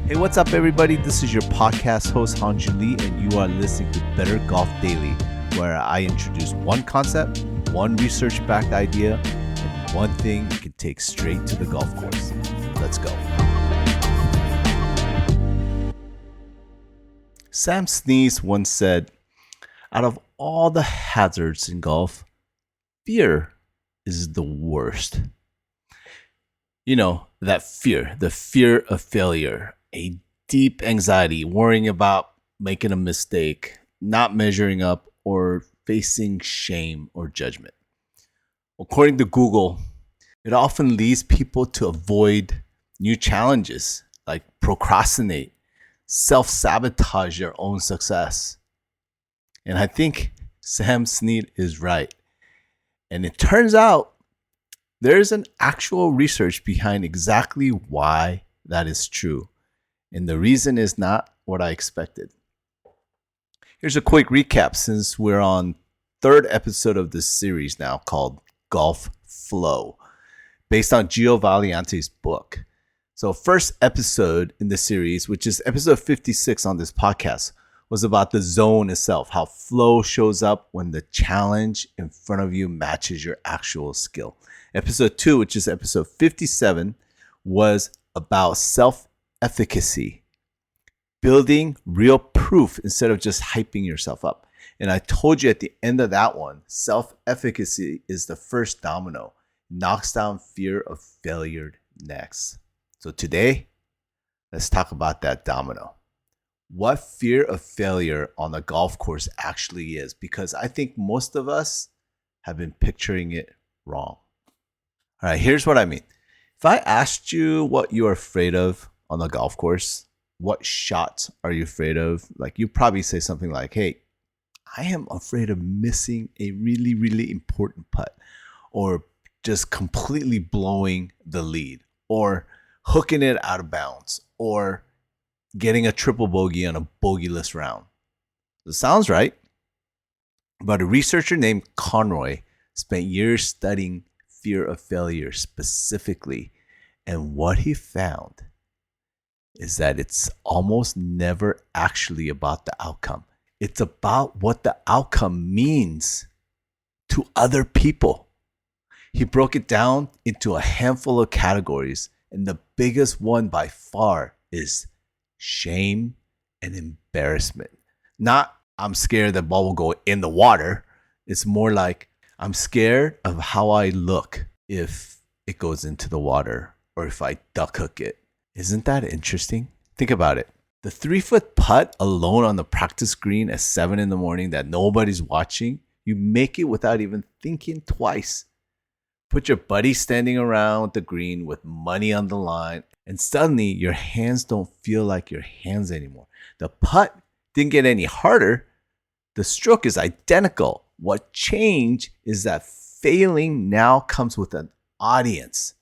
Hey, what's up, everybody? This is your podcast host, Hanju Lee, and you are listening to Better Golf Daily, where I introduce one concept, one research-backed idea, and one thing you can take straight to the golf course. Let's go. Sam Snead once said, out of all the hazards in golf, fear is the worst. You know, that fear, the fear of failure, a deep anxiety, worrying about making a mistake, not measuring up, or facing shame or judgment. According to Google, it often leads people to avoid new challenges, like procrastinate, self-sabotage their own success. And I think Sam Snead is right. And it turns out there's an actual research behind exactly why that is true. And the reason is not what I expected. Here's a quick recap since we're on third episode of this series now called Golf Flow, based on Gio Valiante's book. So first episode in the series, which is episode 56 on this podcast, was about the zone itself, how flow shows up when the challenge in front of you matches your actual skill. Episode 2, which is episode 57, was about self-efficacy, building real proof instead of just hyping yourself up. And I told you at the end of that one, self-efficacy is the first domino, knocks down fear of failure next. So today, let's talk about that domino. What fear of failure on the golf course actually is, because I think most of us have been picturing it wrong. All right, here's what I mean. If I asked you what you're afraid of on the golf course, what shots are you afraid of? Like, you probably say something like, hey, I am afraid of missing a really, really important putt, or just completely blowing the lead, or hooking it out of bounds, or getting a triple bogey on a bogeyless round. It sounds right. But a researcher named Conroy spent years studying fear of failure specifically. And what he found is that it's almost never actually about the outcome. It's about what the outcome means to other people. He broke it down into a handful of categories. And the biggest one by far is shame and embarrassment. Not, I'm scared the ball will go in the water. It's more like, I'm scared of how I look if it goes into the water or if I duck hook it. Isn't that interesting? Think about it. The 3-foot putt alone on the practice green at 7 a.m. that nobody's watching, you make it without even thinking twice. Put your buddy standing around the green with money on the line, and suddenly your hands don't feel like your hands anymore. The putt didn't get any harder. The stroke is identical. What changed is that failing now comes with an audience.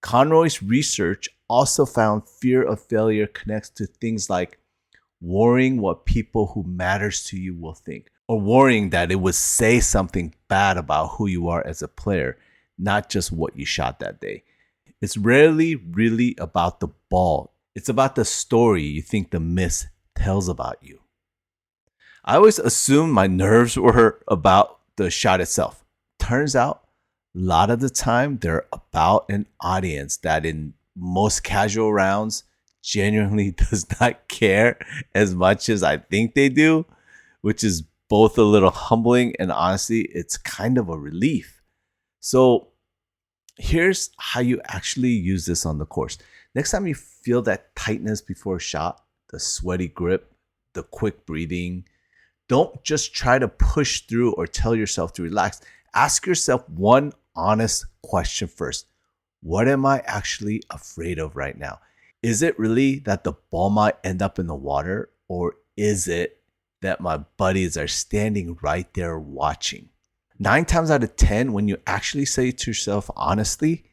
Conroy's research also found fear of failure connects to things like worrying what people who matters to you will think, or worrying that it would say something bad about who you are as a player, not just what you shot that day. It's rarely really about the ball. It's about the story you think the miss tells about you. I always assumed my nerves were about the shot itself. Turns out, a lot of the time, they're about an audience that in most casual rounds genuinely does not care as much as I think they do, which is both a little humbling and honestly, it's kind of a relief. So here's how you actually use this on the course. Next time you feel that tightness before a shot, the sweaty grip, the quick breathing, don't just try to push through or tell yourself to relax. Ask yourself one honest question first. What am I actually afraid of right now? Is it really that the ball might end up in the water, or is it that my buddies are standing right there watching? 9 times out of 10, when you actually say it to yourself honestly,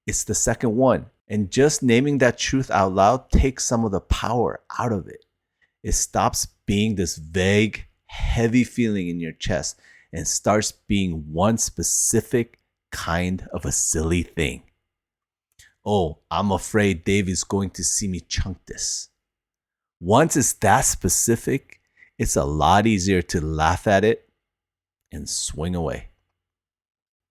it's the second one. And just naming that truth out loud takes some of the power out of it. It stops being this vague, heavy feeling in your chest and starts being one specific kind of a silly thing. Oh, I'm afraid Dave is going to see me chunk this. Once it's that specific, it's a lot easier to laugh at it and swing away.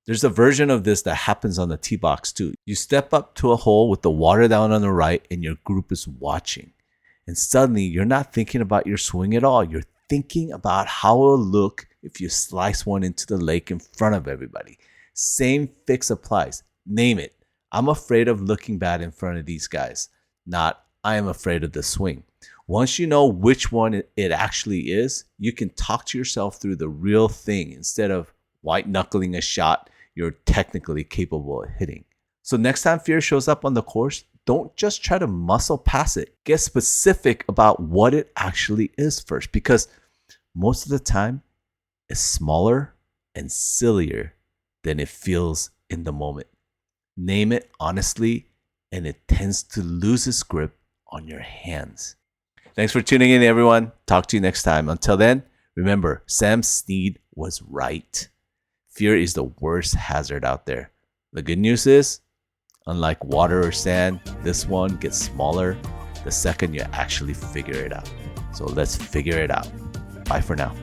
There's a version of this that happens on the tee box too. You step up to a hole with the water down on the right and your group is watching. And suddenly you're not thinking about your swing at all. You're thinking about how it'll look if you slice one into the lake in front of everybody. Same fix applies. Name it. I'm afraid of looking bad in front of these guys. Not, I am afraid of the swing. Once you know which one it actually is, you can talk to yourself through the real thing instead of white knuckling a shot you're technically capable of hitting. So next time fear shows up on the course, don't just try to muscle past it. Get specific about what it actually is first, because most of the time it's smaller and sillier than it feels in the moment. Name it honestly, and it tends to lose its grip on your hands. Thanks for tuning in, everyone. Talk to you next time. Until then, remember, Sam Snead was right. Fear is the worst hazard out there. The good news is, unlike water or sand, this one gets smaller the second you actually figure it out. So let's figure it out. Bye for now.